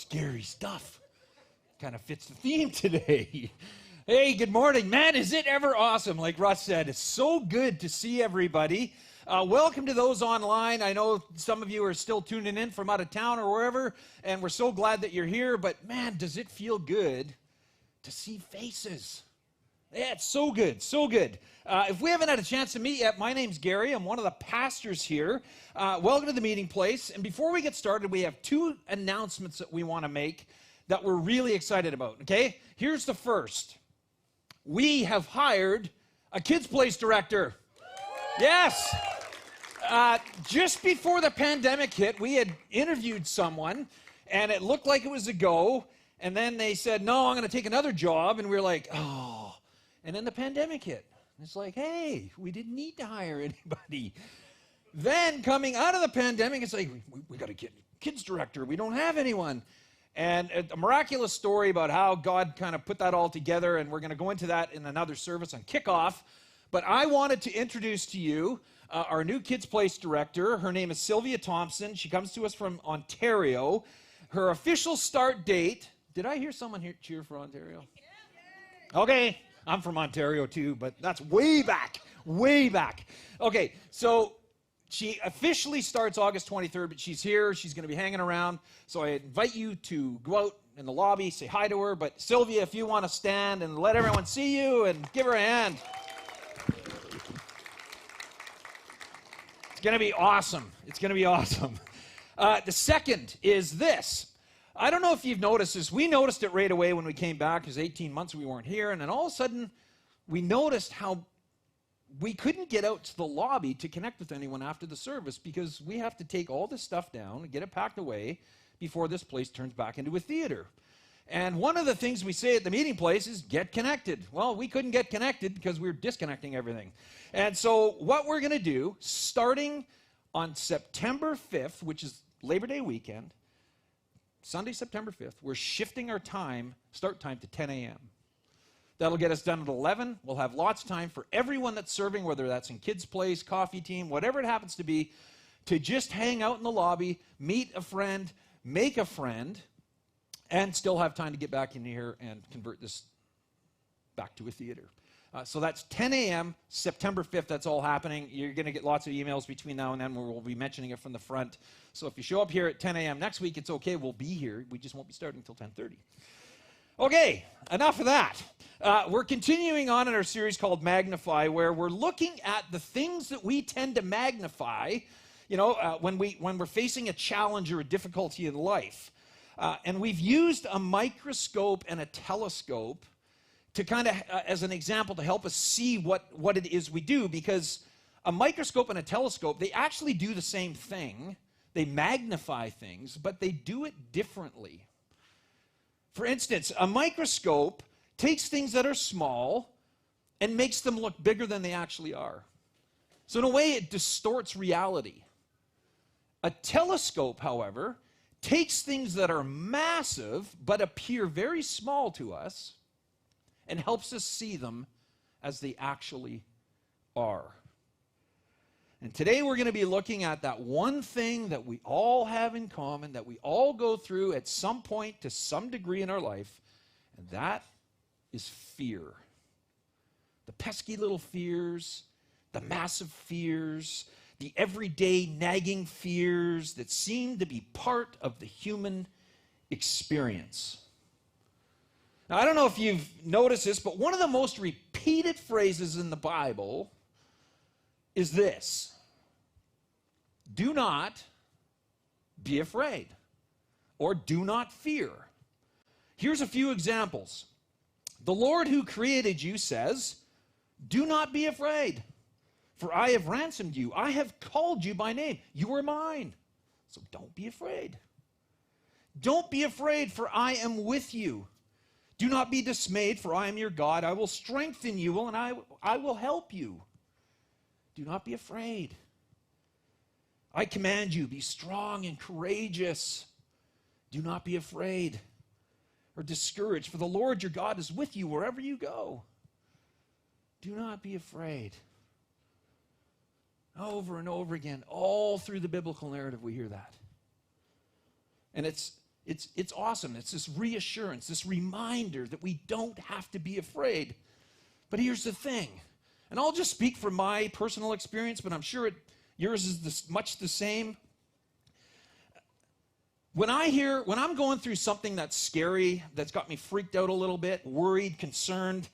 Scary stuff. Kind of fits the theme today. Hey, good morning. Man, is it ever awesome? Like Russ said, it's so good to see everybody. Welcome to those online. I know some of you are still tuning in from out of town or wherever, and we're so glad that you're here. But man, does it feel good to see faces. Yeah, it's so good, so good. If we haven't had a chance to meet yet, my name's Garry. I'm one of the pastors here. Welcome to the meeting place. And before we get started, we have two announcements that we want to make that we're really excited about, okay? Here's the first. We have hired a kids' place director. Yes. Just before the pandemic hit, we had interviewed someone, and it looked like it was a go. And then they said, no, I'm going to take another job. And we were like, oh. And then the pandemic hit. It's like, hey, we didn't need to hire anybody. Then coming out of the pandemic, it's like, we got to get a kids director. We don't have anyone. And a miraculous story about how God kind of put that all together. And we're going to go into that in another service on kickoff. But I wanted to introduce to you our new kids place director. Her name is Sylvia Thompson. She comes to us from Ontario. Her official start date. Did I hear someone here cheer for Ontario? Okay. I'm from Ontario too, but that's way back, way back. Okay, so she officially starts August 23rd, but she's here. She's going to be hanging around. So I invite you to go out in the lobby, say hi to her. But Sylvia, if you want to stand and let everyone see you and give her a hand. It's going to be awesome. It's going to be awesome. The second is this. I don't know if you've noticed this. We noticed it right away when we came back, because 18 months we weren't here, and then all of a sudden we noticed how we couldn't get out to the lobby to connect with anyone after the service, because we have to take all this stuff down and get it packed away before this place turns back into a theater. And one of the things we say at the meeting place is get connected. Well, we couldn't get connected because we were disconnecting everything. And so what we're going to do, starting on September 5th, which is Labor Day weekend, Sunday, September 5th, we're shifting our start time to 10 a.m. That'll get us done at 11. We'll have lots of time for everyone that's serving, whether that's in kids' place, coffee team, whatever it happens to be, to just hang out in the lobby, meet a friend, make a friend, and still have time to get back in here and convert this back to a theater. So that's 10 a.m., September 5th, that's all happening. You're going to get lots of emails between now and then where we'll be mentioning it from the front. So if you show up here at 10 a.m. next week, it's okay. We'll be here. We just won't be starting until 10:30. Okay, enough of that. We're continuing on in our series called Magnify, where we're looking at the things that we tend to magnify, when we're facing a challenge or a difficulty in life. And we've used a microscope and a telescope to kind of, as an example, to help us see what it is we do, because a microscope and a telescope, they actually do the same thing. They magnify things, but they do it differently. For instance, a microscope takes things that are small and makes them look bigger than they actually are. So in a way, it distorts reality. A telescope, however, takes things that are massive but appear very small to us and helps us see them as they actually are. And today we're going to be looking at that one thing that we all have in common, that we all go through at some point to some degree in our life, and that is fear. The pesky little fears, the massive fears, the everyday nagging fears that seem to be part of the human experience. Now, I don't know if you've noticed this, but one of the most repeated phrases in the Bible is this: do not be afraid, or do not fear. Here's a few examples. The Lord who created you says, do not be afraid, for I have ransomed you. I have called you by name. You are mine, so don't be afraid. Don't be afraid, for I am with you. Do not be dismayed, for I am your God. I will strengthen you, and I will help you. Do not be afraid. I command you, be strong and courageous. Do not be afraid or discouraged, for the Lord your God is with you wherever you go. Do not be afraid. Over and over again, all through the biblical narrative, we hear that. And it's It's awesome. It's this reassurance, this reminder that we don't have to be afraid. But here's the thing, and I'll just speak from my personal experience, but I'm sure yours is much the same. When I'm going through something that's scary, that's got me freaked out a little bit, worried, concerned,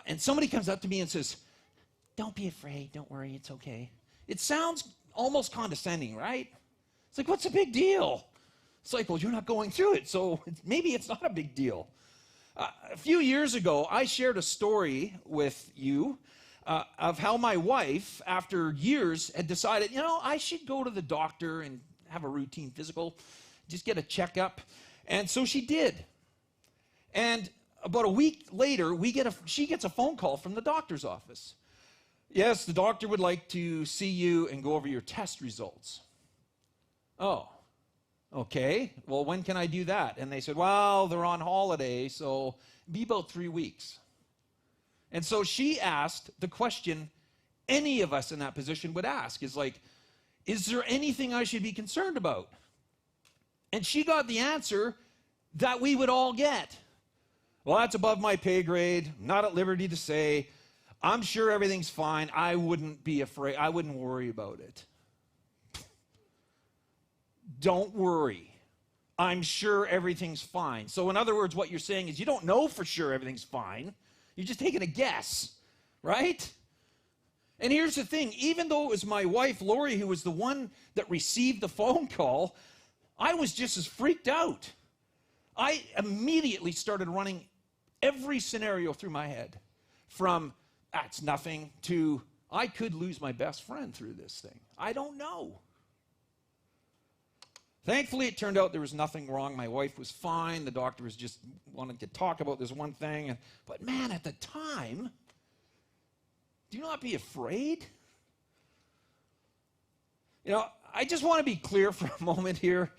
and somebody comes up to me and says, "Don't be afraid, don't worry, it's okay." It sounds almost condescending, right? It's like, what's the big deal? It's like, well, you're not going through it, so maybe it's not a big deal. A few years ago, I shared a story with you of how my wife, after years, had decided, I should go to the doctor and have a routine physical, just get a checkup. And so she did. And about a week later, she gets a phone call from the doctor's office. "Yes, the doctor would like to see you and go over your test results." "Oh, okay. Well, when can I do that?" And they said, "Well, they're on holiday, so it'll be about 3 weeks." And so she asked the question any of us in that position would ask, is like, is there anything I should be concerned about? And she got the answer that we would all get. "Well, that's above my pay grade. I'm not at liberty to say. I'm sure everything's fine. I wouldn't be afraid. I wouldn't worry about it." Don't worry. I'm sure everything's fine. So in other words, what you're saying is you don't know for sure everything's fine. You're just taking a guess, right? And here's the thing. Even though it was my wife, Lori, who was the one that received the phone call, I was just as freaked out. I immediately started running every scenario through my head, from that's nothing to I could lose my best friend through this thing. I don't know. Thankfully, it turned out there was nothing wrong. My wife was fine. The doctor was just wanting to talk about this one thing. But man, at the time, do not be afraid. I just want to be clear for a moment here.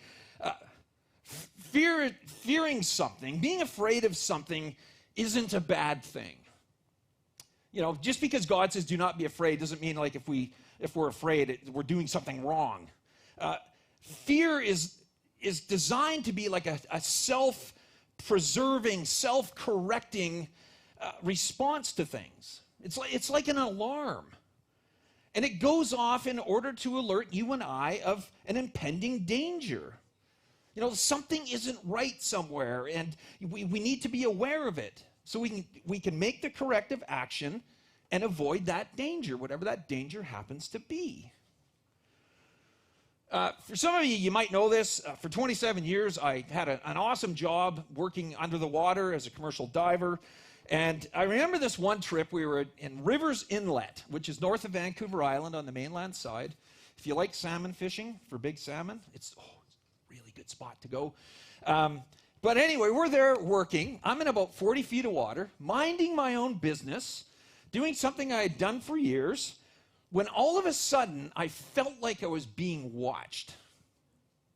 Fearing something, being afraid of something isn't a bad thing. Just because God says do not be afraid doesn't mean like if we're afraid, we're doing something wrong. Fear is designed to be like a self-preserving, self-correcting response to things. It's like an alarm. And it goes off in order to alert you and I of an impending danger. Something isn't right somewhere, and we need to be aware of it so we can make the corrective action and avoid that danger, whatever that danger happens to be. For some of you, you might know this. For 27 years, I had an awesome job working under the water as a commercial diver. And I remember this one trip. We were in Rivers Inlet, which is north of Vancouver Island on the mainland side. If you like salmon fishing for big salmon, it's a really good spot to go. But anyway, we're there working. I'm in about 40 feet of water, minding my own business, doing something I had done for years, when all of a sudden, I felt like I was being watched.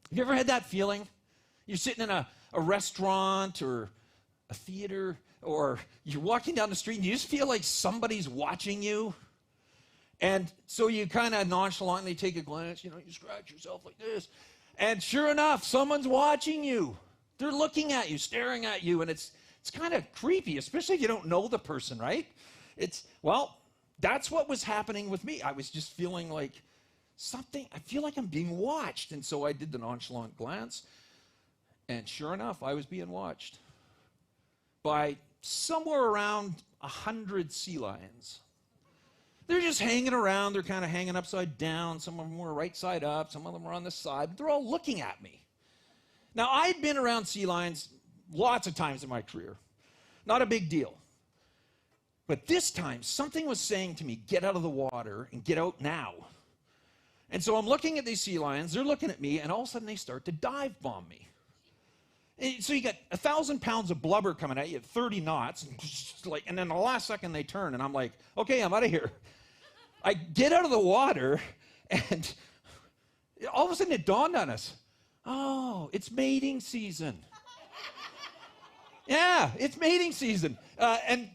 Have you ever had that feeling? You're sitting in a restaurant or a theater, or you're walking down the street and you just feel like somebody's watching you. And so you kind of nonchalantly take a glance, you scratch yourself like this. And sure enough, someone's watching you. They're looking at you, staring at you, and it's kind of creepy, especially if you don't know the person, right? That's what was happening with me. I was just feeling like I feel like I'm being watched. And so I did the nonchalant glance, and sure enough, I was being watched by somewhere around 100 sea lions. They're just hanging around. They're kind of hanging upside down. Some of them were right side up. Some of them were on the side. But they're all looking at me. Now, I'd been around sea lions lots of times in my career. Not a big deal. But this time, something was saying to me, get out of the water and get out now. And so I'm looking at these sea lions. They're looking at me, and all of a sudden they start to dive bomb me. And so you got 1,000 pounds of blubber coming at you at 30 knots, and then the last second they turn, and I'm like, okay, I'm out of here. I get out of the water, and all of a sudden it dawned on us, oh, it's mating season. Yeah, it's mating season. And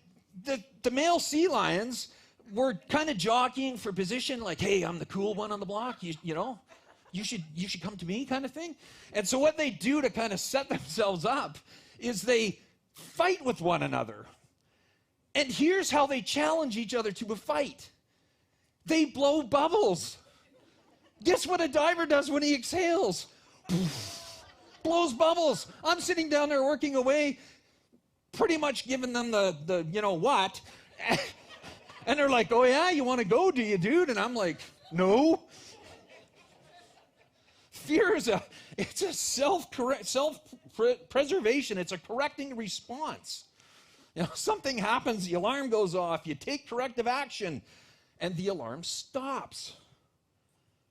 the male sea lions were kind of jockeying for position, like, hey, I'm the cool one on the block, you know. You should come to me kind of thing. And so what they do to kind of set themselves up is they fight with one another. And here's how they challenge each other to a fight. They blow bubbles. Guess what a diver does when he exhales? Blows bubbles. I'm sitting down there working away, pretty much giving them the you know what. And they're like, oh yeah, you want to go, do you, dude? And I'm like, no. Fear is it's a self-preservation. It's a correcting response. You know, something happens, the alarm goes off, you take corrective action, and the alarm stops.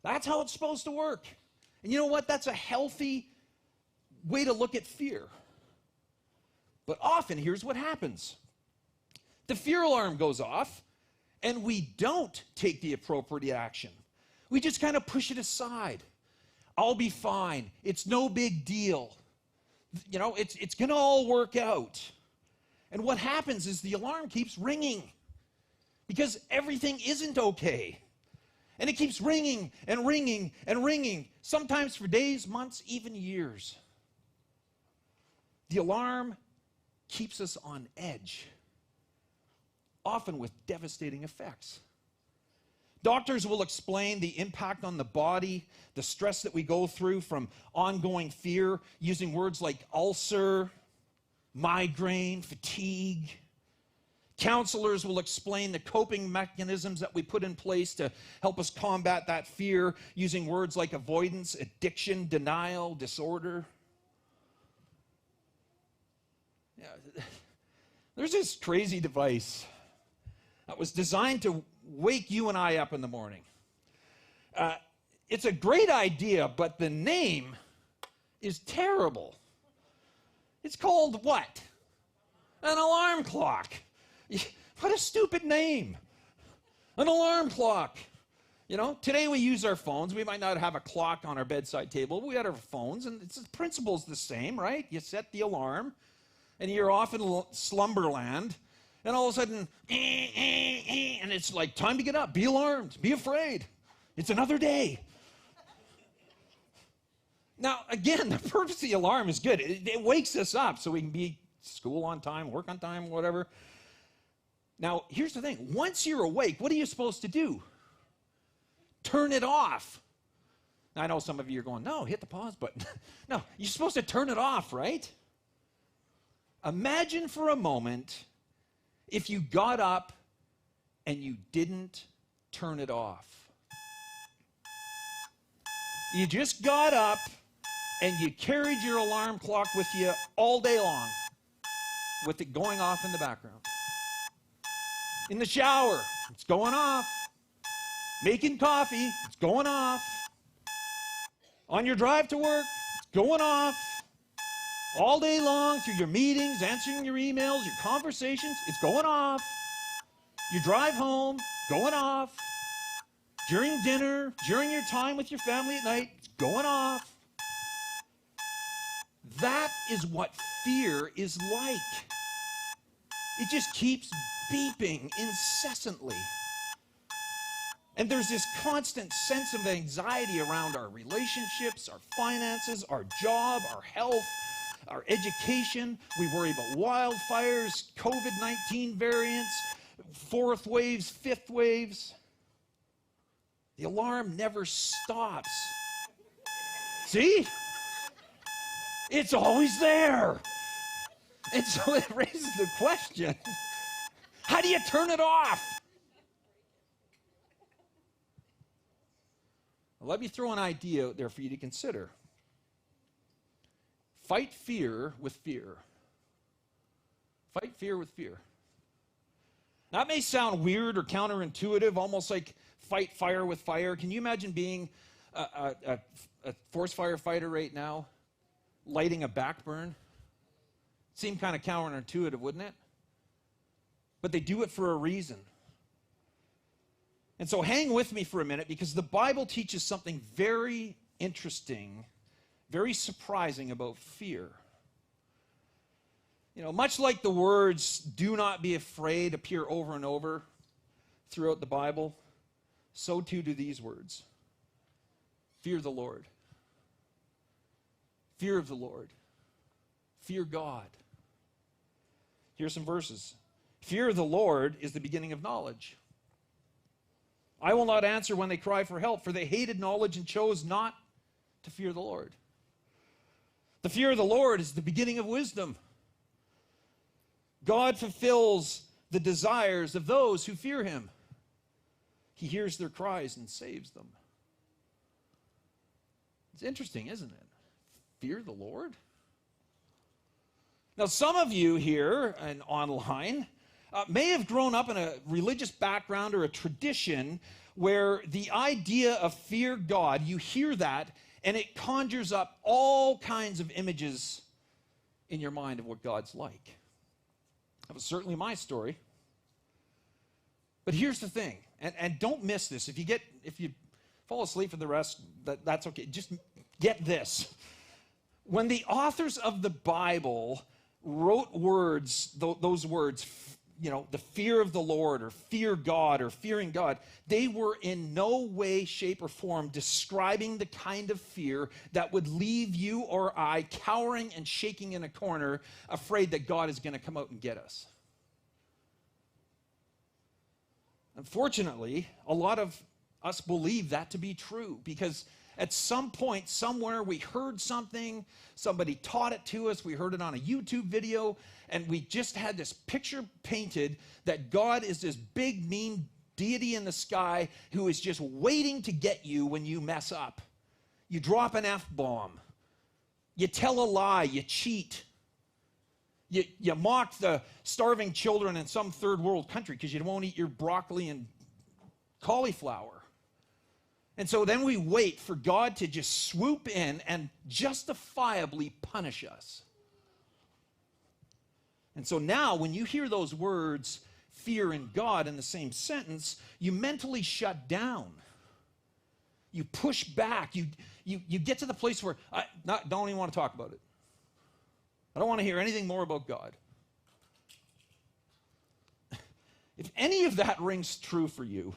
That's how it's supposed to work. And you know what? That's a healthy way to look at fear. But often, here's what happens. The fear alarm goes off, and we don't take the appropriate action. We just kind of push it aside. I'll be fine. It's no big deal. You know, it's going to all work out. And what happens is the alarm keeps ringing because everything isn't okay. And it keeps ringing and ringing and ringing, sometimes for days, months, even years. The alarm keeps us on edge, often with devastating effects. Doctors will explain the impact on the body, the stress that we go through from ongoing fear, using words like ulcer, migraine, fatigue. Counselors will explain the coping mechanisms that we put in place to help us combat that fear, using words like avoidance, addiction, denial, disorder. Yeah, there's this crazy device that was designed to wake you and I up in the morning. It's a great idea, but the name is terrible. It's called what? An alarm clock. What a stupid name. An alarm clock. You know, today we use our phones. We might not have a clock on our bedside table. We got our phones, and the principle's the same, right? You set the alarm, and you're off in slumberland, and all of a sudden, and it's like, time to get up. Be alarmed. Be afraid. It's another day. Now, again, the purpose of the alarm is good. It wakes us up so we can be school on time, work on time, whatever. Now, here's the thing. Once you're awake, what are you supposed to do? Turn it off. Now, I know some of you are going, no, hit the pause button. No, you're supposed to turn it off, right? Imagine for a moment if you got up and you didn't turn it off. You just got up and you carried your alarm clock with you all day long, with it going off in the background. In the shower, it's going off. Making coffee, it's going off. On your drive to work, it's going off. All day long, through your meetings, answering your emails, your conversations, it's going off. You drive home, going off. During dinner, during your time with your family at night, it's going off. That is what fear is like. It just keeps beeping incessantly. And there's this constant sense of anxiety around our relationships, our finances, our job, our health, our education. We worry about wildfires, COVID-19 variants, fourth waves, fifth waves. The alarm never stops. See? It's always there. And so it raises the question, how do you turn it off? Well, let me throw an idea out there for you to consider. Fight fear with fear. Fight fear with fear. That may sound weird or counterintuitive, almost like fight fire with fire. Can you imagine being a forest firefighter right now, lighting a backburn? Seemed kind of counterintuitive, wouldn't it? But they do it for a reason. And so hang with me for a minute, because the Bible teaches something very interesting, very surprising about fear. You know, much like the words, do not be afraid, appear over and over throughout the Bible, so too do these words. Fear the Lord. Fear of the Lord. Fear God. Here's some verses. Fear of the Lord is the beginning of knowledge. I will not answer when they cry for help, for they hated knowledge and chose not to fear the Lord. The fear of the Lord is the beginning of wisdom. God fulfills the desires of those who fear him. He hears their cries and saves them. It's interesting, isn't it? Fear the Lord? Now, some of you here and online may have grown up in a religious background or a tradition where the idea of fear God, you hear that, and it conjures up all kinds of images in your mind of what God's like. That was certainly my story. But here's the thing, and don't miss this. If you fall asleep for the rest, that's okay. Just get this. When the authors of the Bible wrote words, those words, the fear of the Lord or fear God or fearing God, they were in no way, shape, or form describing the kind of fear that would leave you or I cowering and shaking in a corner, afraid that God is going to come out and get us. Unfortunately, a lot of us believe that to be true because at some point, somewhere, we heard something, somebody taught it to us, we heard it on a YouTube video, and we just had this picture painted that God is this big, mean deity in the sky who is just waiting to get you when you mess up. You drop an F-bomb. You tell a lie. You cheat. You mock the starving children in some third world country because you won't eat your broccoli and cauliflower. And so then we wait for God to just swoop in and justifiably punish us. And so now when you hear those words, fear and God, in the same sentence, you mentally shut down. You push back. You get to the place where I don't even want to talk about it. I don't want to hear anything more about God. If any of that rings true for you,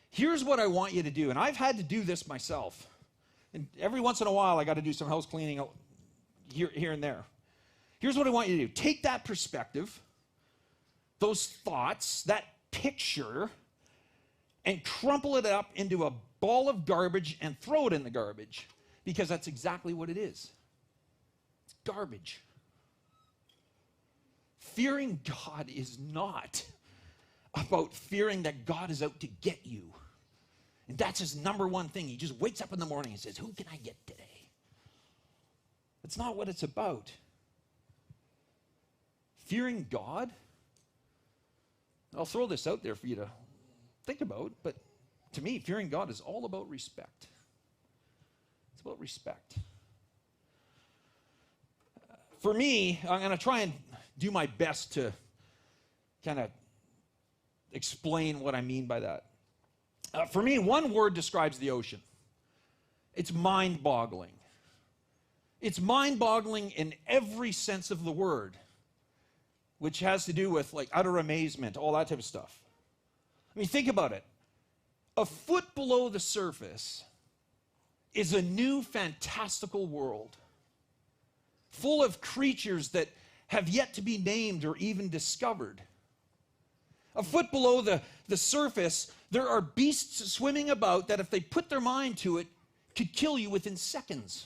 here's what I want you to do, and I've had to do this myself. And every once in a while, I got to do some house cleaning here and there. Here's what I want you to do. Take that perspective, those thoughts, that picture, and crumple it up into a ball of garbage and throw it in the garbage, because that's exactly what it is. It's garbage. Fearing God is not about fearing that God is out to get you. And that's his number one thing. He just wakes up in the morning and says, who can I get today? That's not what it's about. Fearing God, I'll throw this out there for you to think about, but to me, fearing God is all about respect. It's about respect. For me, I'm going to try and do my best to kind of explain what I mean by that. For me, one word describes the ocean. It's mind-boggling. It's mind-boggling in every sense of the word, which has to do with like utter amazement, all that type of stuff. I mean, think about it. A foot below the surface is a new fantastical world, full of creatures that have yet to be named or even discovered. A foot below the surface, there are beasts swimming about that if they put their mind to it, could kill you within seconds.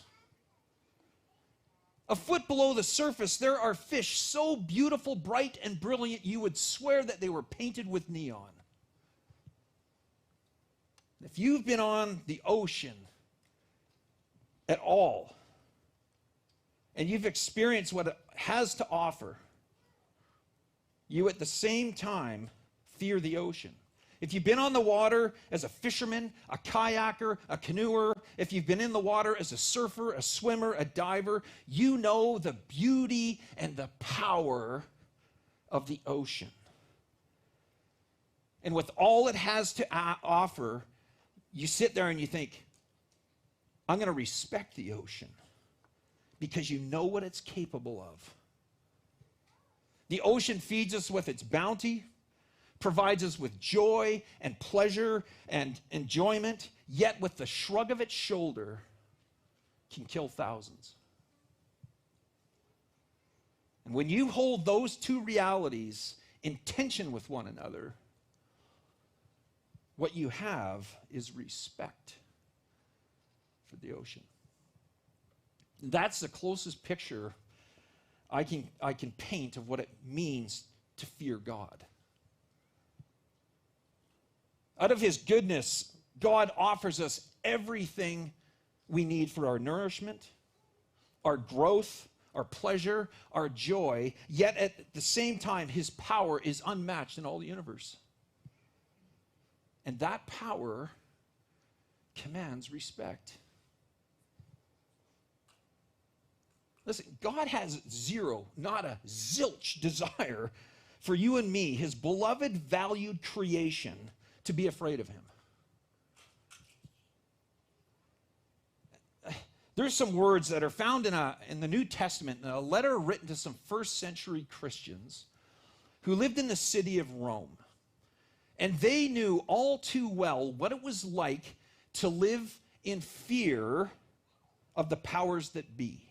A foot below the surface, there are fish so beautiful, bright, and brilliant, you would swear that they were painted with neon. If you've been on the ocean at all, and you've experienced what it has to offer, you at the same time fear the ocean. If you've been on the water as a fisherman, a kayaker, a canoer, if you've been in the water as a surfer, a swimmer, a diver, you know the beauty and the power of the ocean. And with all it has to offer, you sit there and you think, I'm going to respect the ocean because you know what it's capable of. The ocean feeds us with its bounty, provides us with joy and pleasure and enjoyment, yet with the shrug of its shoulder can kill thousands. And when you hold those two realities in tension with one another, what you have is respect for the ocean. That's the closest picture I can paint of what it means to fear God. Out of his goodness, God offers us everything we need for our nourishment, our growth, our pleasure, our joy, yet at the same time, his power is unmatched in all the universe. And that power commands respect. Listen, God has zero, not a zilch desire for you and me, his beloved, valued creation, to be afraid of him. There's some words that are found in the New Testament, in a letter written to some first century Christians who lived in the city of Rome. And they knew all too well what it was like to live in fear of the powers that be.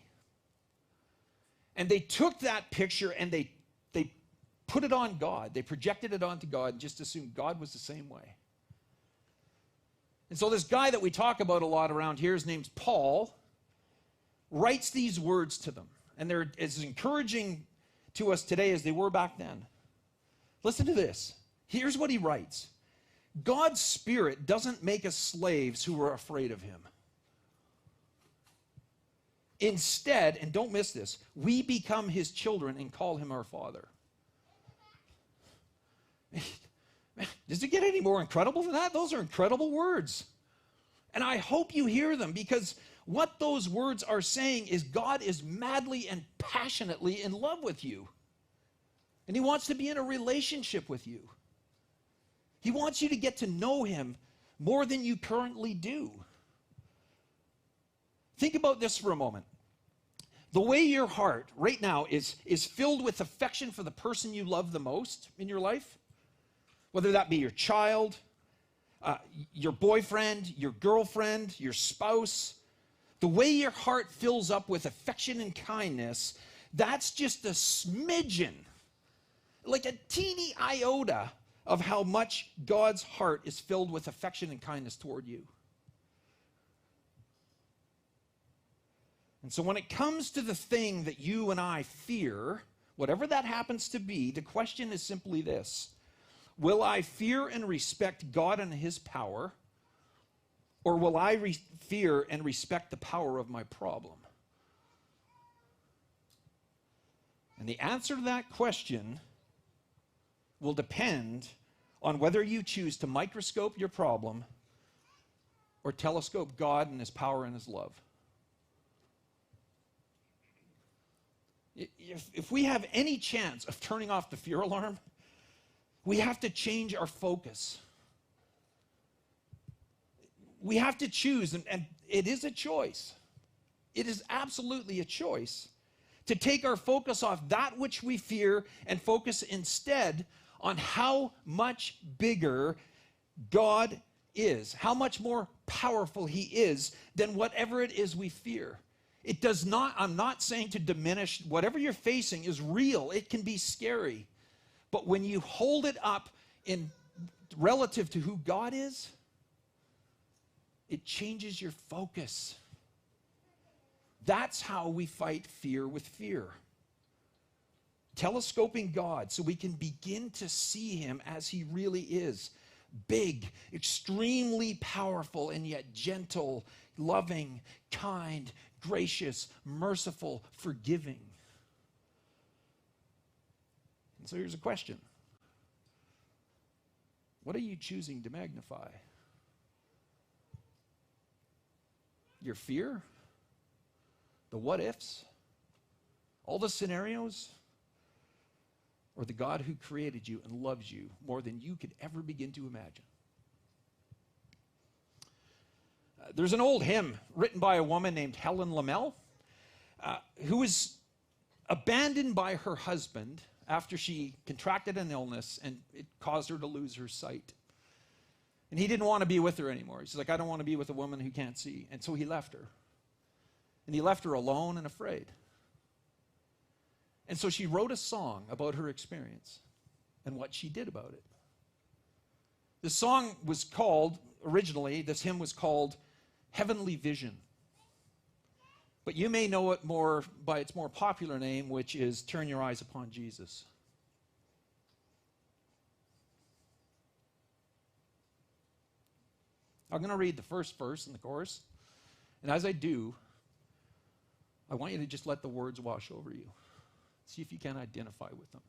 And they took that picture and they put it on God. They projected it onto God and just assumed God was the same way. And so this guy that we talk about a lot around here, his name's Paul, writes these words to them. And they're as encouraging to us today as they were back then. Listen to this. Here's what he writes. God's Spirit doesn't make us slaves who are afraid of him. Instead, and don't miss this, we become his children and call him our Father. Man, does it get any more incredible than that? Those are incredible words. And I hope you hear them, because what those words are saying is God is madly and passionately in love with you. And he wants to be in a relationship with you. He wants you to get to know him more than you currently do. Think about this for a moment. The way your heart right now is filled with affection for the person you love the most in your life, whether that be your child, your boyfriend, your girlfriend, your spouse, the way your heart fills up with affection and kindness, that's just a smidgen, like a teeny iota of how much God's heart is filled with affection and kindness toward you. And so when it comes to the thing that you and I fear, whatever that happens to be, the question is simply this: will I fear and respect God and his power, or will I fear and respect the power of my problem? And the answer to that question will depend on whether you choose to microscope your problem or telescope God and his power and his love. If we have any chance of turning off the fear alarm, we have to change our focus. We have to choose, and it is a choice. It is absolutely a choice to take our focus off that which we fear and focus instead on how much bigger God is, how much more powerful he is than whatever it is we fear. It does not, I'm not saying to diminish, whatever you're facing is real. It can be scary. But when you hold it up in relative to who God is, it changes your focus. That's how we fight fear with fear. Telescoping God so we can begin to see him as he really is. Big, extremely powerful, and yet gentle, loving, kind, gracious, merciful, forgiving. And so here's a question. What are you choosing to magnify? Your fear? The what ifs? All the scenarios? Or the God who created you and loves you more than you could ever begin to imagine? There's an old hymn written by a woman named Helen Lamell, who was abandoned by her husband after she contracted an illness and it caused her to lose her sight. And he didn't want to be with her anymore. He's like, I don't want to be with a woman who can't see. And so he left her. And he left her alone and afraid. And so she wrote a song about her experience and what she did about it. The song was called, originally, this hymn was called Heavenly Vision. But you may know it more by its more popular name, which is Turn Your Eyes Upon Jesus. I'm going to read the first verse in the chorus. And as I do, I want you to just let the words wash over you. See if you can identify with them.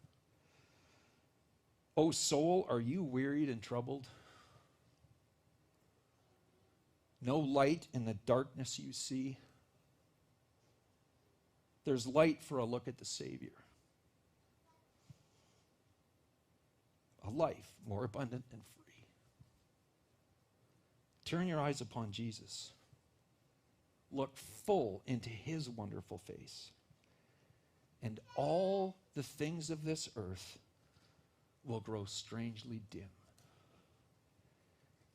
O soul, are you wearied and troubled? No light in the darkness you see. There's light for a look at the Savior. A life more abundant and free. Turn your eyes upon Jesus. Look full into his wonderful face. And all the things of this earth will grow strangely dim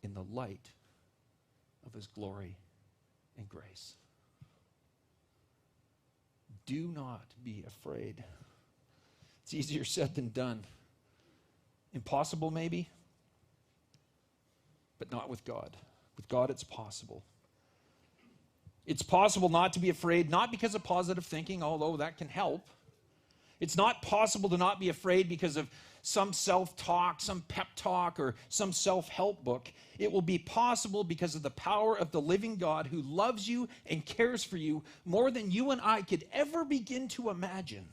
in the light of his glory and grace. Do not be afraid. It's easier said than done. Impossible maybe, but not with God. With God it's possible. It's possible not to be afraid, not because of positive thinking, although that can help. It's not possible to not be afraid because of some self-talk, some pep talk, or some self-help book. It will be possible because of the power of the living God who loves you and cares for you more than you and I could ever begin to imagine.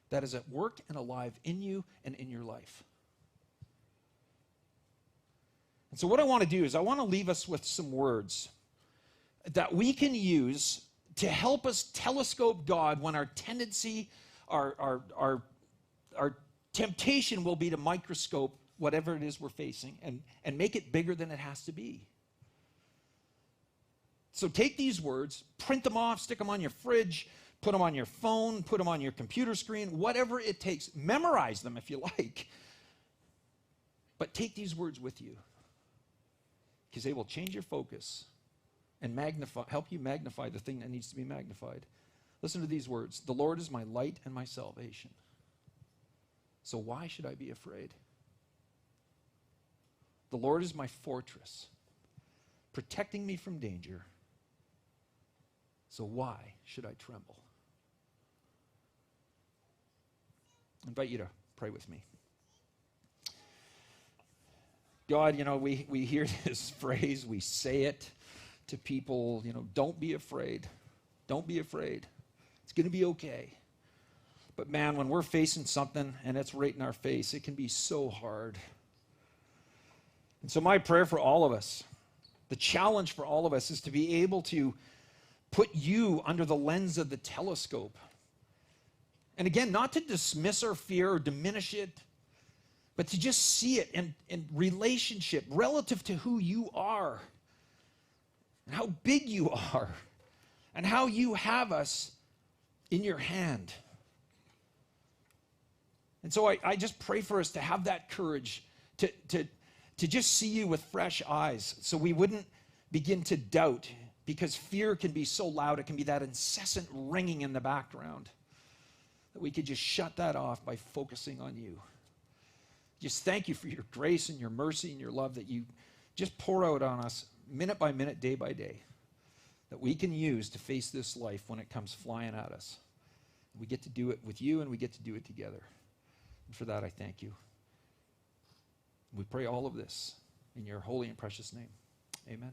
That is at work and alive in you and in your life. And so what I want to do is I want to leave us with some words that we can use to help us telescope God when our tendency, our temptation will be to microscope whatever it is we're facing and make it bigger than it has to be. So take these words, print them off, stick them on your fridge, put them on your phone, put them on your computer screen, whatever it takes. Memorize them if you like. But take these words with you because they will change your focus and help you magnify the thing that needs to be magnified. Listen to these words. The Lord is my light and my salvation. So why should I be afraid? The Lord is my fortress, protecting me from danger. So why should I tremble? I invite you to pray with me. God, we hear this phrase, we say it to people, don't be afraid. Don't be afraid. It's going to be okay. But man, when we're facing something and it's right in our face, it can be so hard. And so my prayer for all of us, the challenge for all of us is to be able to put you under the lens of the telescope. And again, not to dismiss our fear or diminish it, but to just see it in relationship relative to who you are and how big you are and how you have us in your hand. And so I just pray for us to have that courage to just see you with fresh eyes so we wouldn't begin to doubt, because fear can be so loud. It can be that incessant ringing in the background, that we could just shut that off by focusing on you. Just thank you for your grace and your mercy and your love that you just pour out on us minute by minute, day by day, that we can use to face this life when it comes flying at us. We get to do it with you and we get to do it together. And for that, I thank you. We pray all of this in your holy and precious name. Amen.